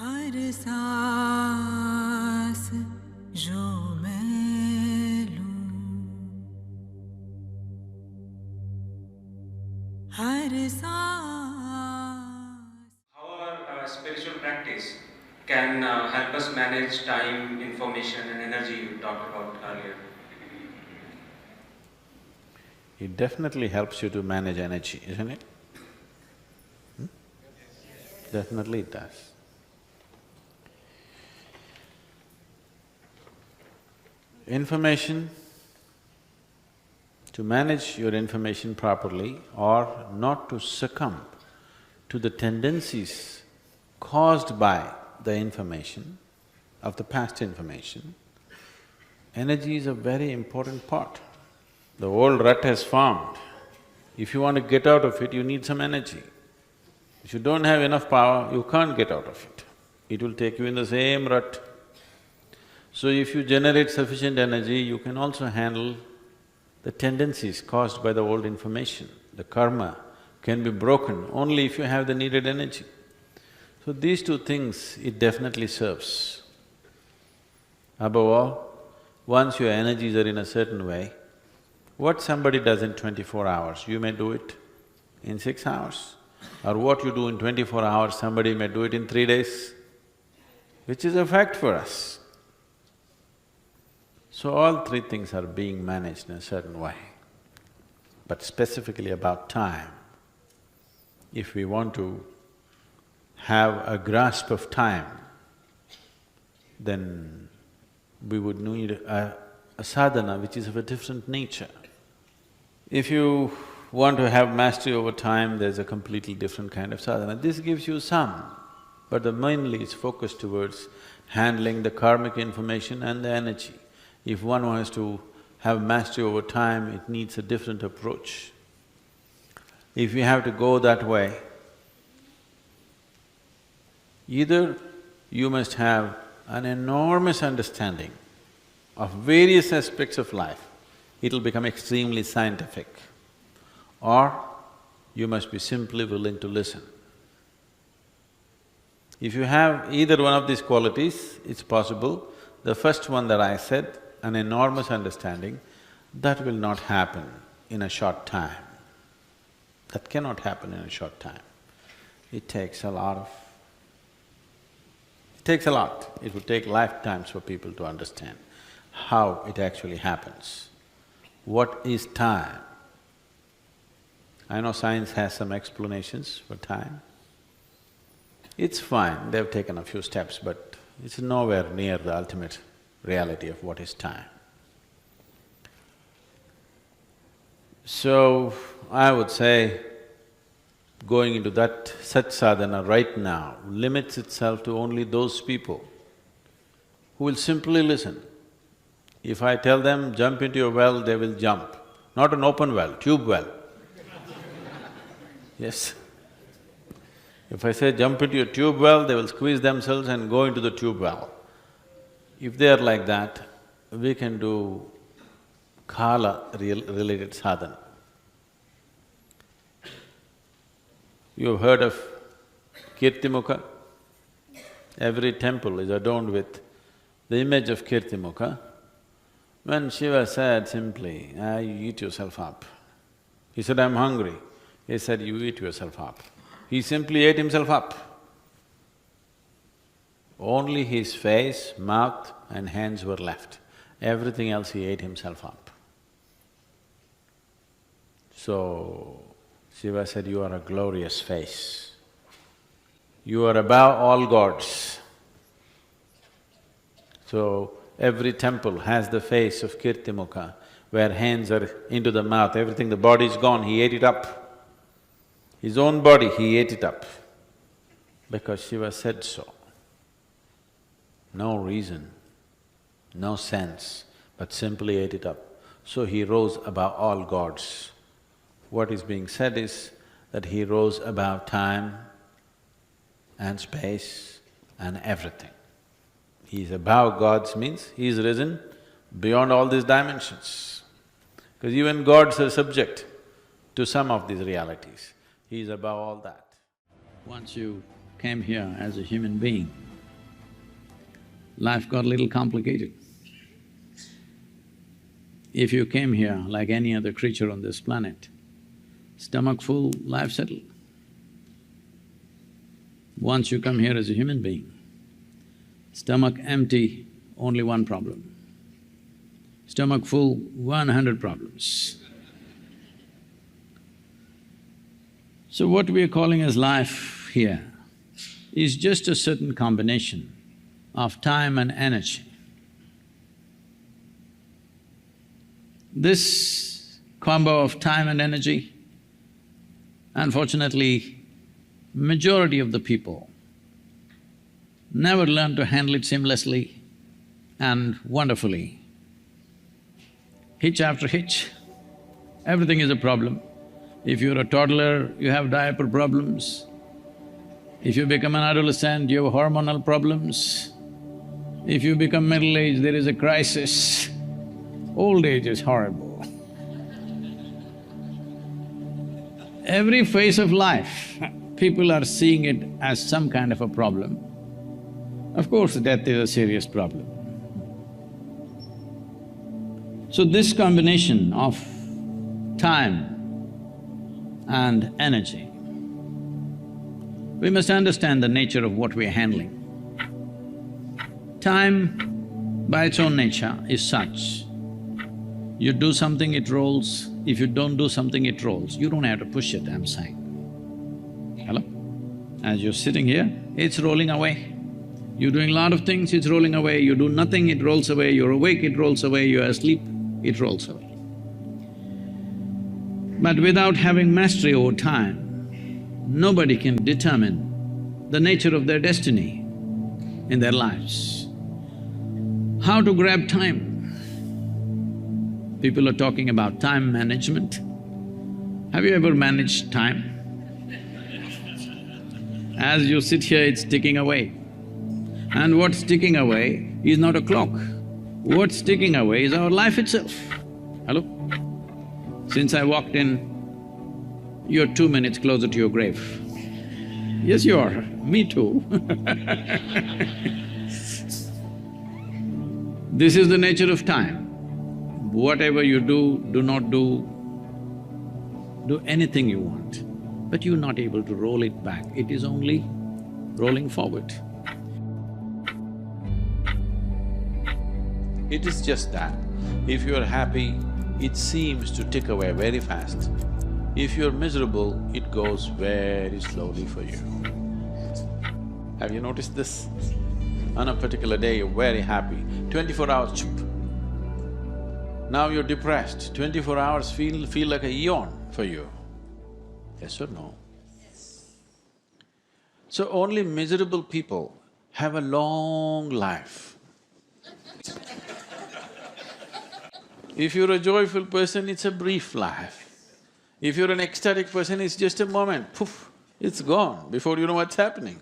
हर सांस जो मैं लूं, हर सांस। How our spiritual practice can help us manage time, information, and energy you talked about earlier? It definitely helps you to manage energy, isn't it? Definitely it does. Information, to manage your information properly or not to succumb to the tendencies caused by the information, of the past information, energy is a very important part. The old rut has formed. If you want to get out of it, you need some energy. If you don't have enough power, you can't get out of it. It will take you in the same rut. So if you generate sufficient energy, you can also handle the tendencies caused by the old information. The karma can be broken only if you have the needed energy. So these two things, it definitely serves. Above all, once your energies are in a certain way, what somebody does in 24 hours, you may do it in 6 hours. Or what you do in 24 hours, somebody may do it in 3 days, which is a fact for us. So all three things are being managed in a certain way. But specifically about time, if we want to have a grasp of time, then we would need a sadhana which is of a different nature. If you want to have mastery over time, there's a completely different kind of sadhana. This gives you some, but mainly it's focused towards handling the karmic information and the energy. If one wants to have mastery over time, it needs a different approach. If you have to go that way, either you must have an enormous understanding of various aspects of life, it'll become extremely scientific, or you must be simply willing to listen. If you have either one of these qualities, it's possible. The first one that I said, an enormous understanding, that will not happen in a short time. That cannot happen in a short time. It takes a lot. It would take lifetimes for people to understand how it actually happens. What is time? I know science has some explanations for time. It's fine, they've taken a few steps, but it's nowhere near the ultimate reality of what is time. So, I would say, going into that such sadhana right now limits itself to only those people who will simply listen. If I tell them, jump into your well, they will jump. Not an open well, tube well. Yes. If I say, jump into your tube well, they will squeeze themselves and go into the tube well. If they are like that, we can do kala-related sadhana. You have heard of Kirtimoka? Every temple is adorned with the image of Kirtimoka. When Shiva said simply, you eat yourself up. He said, I'm hungry. He said, you eat yourself up. He simply ate himself up. Only his face, mouth and hands were left. Everything else he ate himself up. So, Shiva said, you are a glorious face. You are above all gods. So, every temple has the face of Kirtimoka, where hands are into the mouth, everything, the body is gone, he ate it up. His own body, he ate it up, because Shiva said so. No reason, no sense, but simply ate it up. So he rose above all gods. What is being said is that he rose above time and space and everything. He is above gods means he is risen beyond all these dimensions. Because even gods are subject to some of these realities. He is above all that. Once you came here as a human being, life got a little complicated. If you came here like any other creature on this planet, stomach full, life settled. Once you come here as a human being, stomach empty, only one problem. Stomach full, 100 problems. So what we are calling as life here is just a certain combination of time and energy. This combo of time and energy, unfortunately, majority of the people never learn to handle it seamlessly and wonderfully. Hitch after hitch, everything is a problem. If you're a toddler, you have diaper problems. If you become an adolescent, you have hormonal problems. If you become middle-aged, there is a crisis. Old age is horrible. Every phase of life, people are seeing it as some kind of a problem. Of course, death is a serious problem. So this combination of time and energy, we must understand the nature of what we are handling. Time, by its own nature, is such, you do something, it rolls. If you don't do something, it rolls. You don't have to push it, I'm saying. Hello? As you're sitting here, it's rolling away. You're doing a lot of things, it's rolling away. You do nothing, it rolls away. You're awake, it rolls away. You're asleep, it rolls away. But without having mastery over time, nobody can determine the nature of their destiny in their lives. How to grab time? People are talking about time management. Have you ever managed time? As you sit here, it's ticking away. And what's ticking away is not a clock. What's ticking away is our life itself. Hello? Since I walked in, you're 2 minutes closer to your grave. Yes, you are. Me too. This is the nature of time. Whatever you do not do anything you want, but you're not able to roll it back, it is only rolling forward. It is just that, if you are happy, it seems to tick away very fast. If you're miserable, it goes very slowly for you. Have you noticed this? On a particular day, you're very happy, 24 hours, chup. Now you're depressed, 24 hours feel like a eon for you. Yes or no? Yes. So only miserable people have a long life. If you're a joyful person, it's a brief life. If you're an ecstatic person, it's just a moment, poof, it's gone before you know what's happening.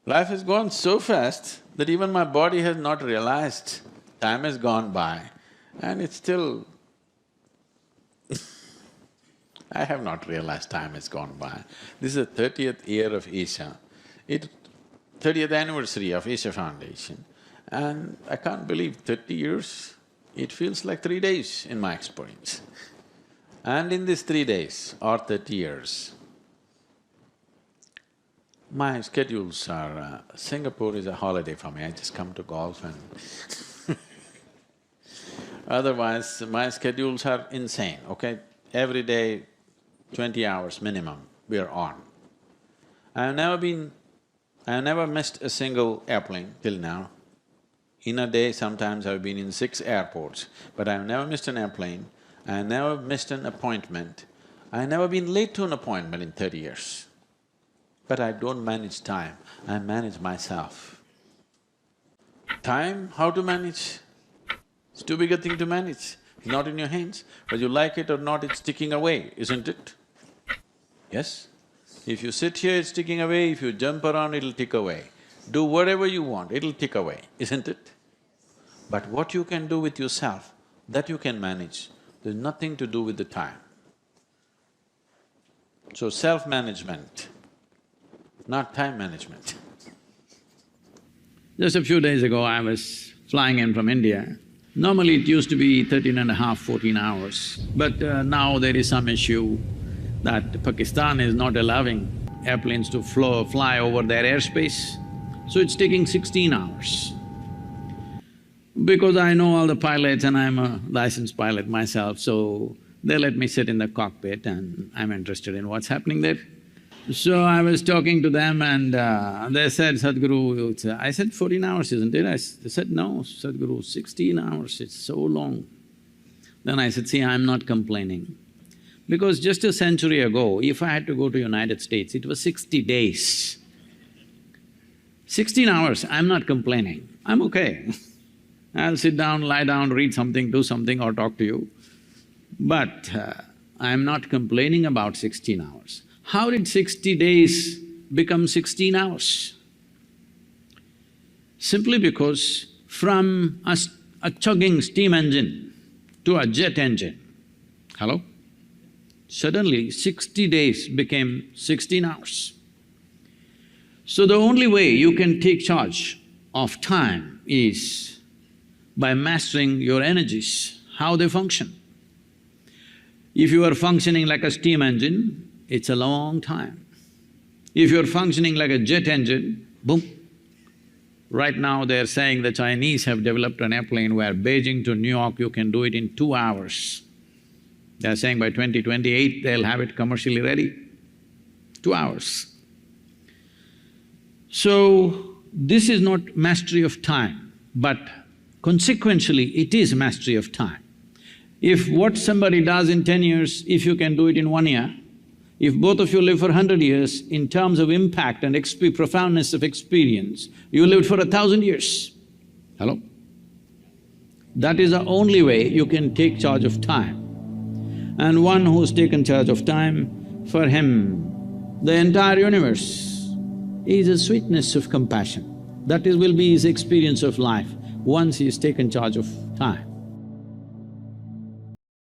Life has gone so fast that even my body has not realized time has gone by and it's still I have not realized time has gone by. This is the 30th year of Isha, 30th anniversary of Isha Foundation, and I can't believe 30 years, it feels like 3 days in my experience. And in these 3 days or 30 years, my schedules are… Singapore is a holiday for me, I just come to golf and otherwise, my schedules are insane, okay? Every day, 20 hours minimum, we are on. I have never missed a single airplane till now. In a day, sometimes I've been in 6 airports, but I've never missed an airplane, I never missed an appointment, I've never been late to an appointment in 30 years. But I don't manage time, I manage myself. Time, how to manage? It's too big a thing to manage, it's not in your hands. Whether you like it or not, it's ticking away, isn't it? Yes? If you sit here, it's ticking away, if you jump around, it'll tick away. Do whatever you want, it'll tick away, isn't it? But what you can do with yourself, that you can manage, there's nothing to do with the time. So self-management, not time management. Just a few days ago, I was flying in from India. Normally it used to be 13.5, 14 hours, but now there is some issue that Pakistan is not allowing airplanes to fly over their airspace, so it's taking 16 hours. Because I know all the pilots and I'm a licensed pilot myself, so they let me sit in the cockpit and I'm interested in what's happening there. So I was talking to them and they said, Sadhguru, I said, 14 hours, isn't it? They said, no, Sadhguru, 16 hours, it's so long. Then I said, see, I'm not complaining. Because just a century ago, if I had to go to United States, it was 60 days. 16 hours, I'm not complaining, I'm okay. I'll sit down, lie down, read something, do something or talk to you. But I'm not complaining about 16 hours. How did 60 days become 16 hours? Simply because from a chugging steam engine to a jet engine, hello? Suddenly 60 days became 16 hours. So the only way you can take charge of time is by mastering your energies, how they function. If you are functioning like a steam engine, it's a long time. If you're functioning like a jet engine, boom. Right now they're saying the Chinese have developed an airplane where Beijing to New York you can do it in 2 hours. They're saying by 2028 they'll have it commercially ready, 2 hours. So, this is not mastery of time, but consequentially it is mastery of time. If what somebody does in 10 years, if you can do it in 1 year, if both of you live for 100 years, in terms of impact and profoundness of experience, you lived for 1,000 years. Hello? That is the only way you can take charge of time. And one who's taken charge of time, for him, the entire universe is a sweetness of compassion. That will be his experience of life once he's taken charge of time.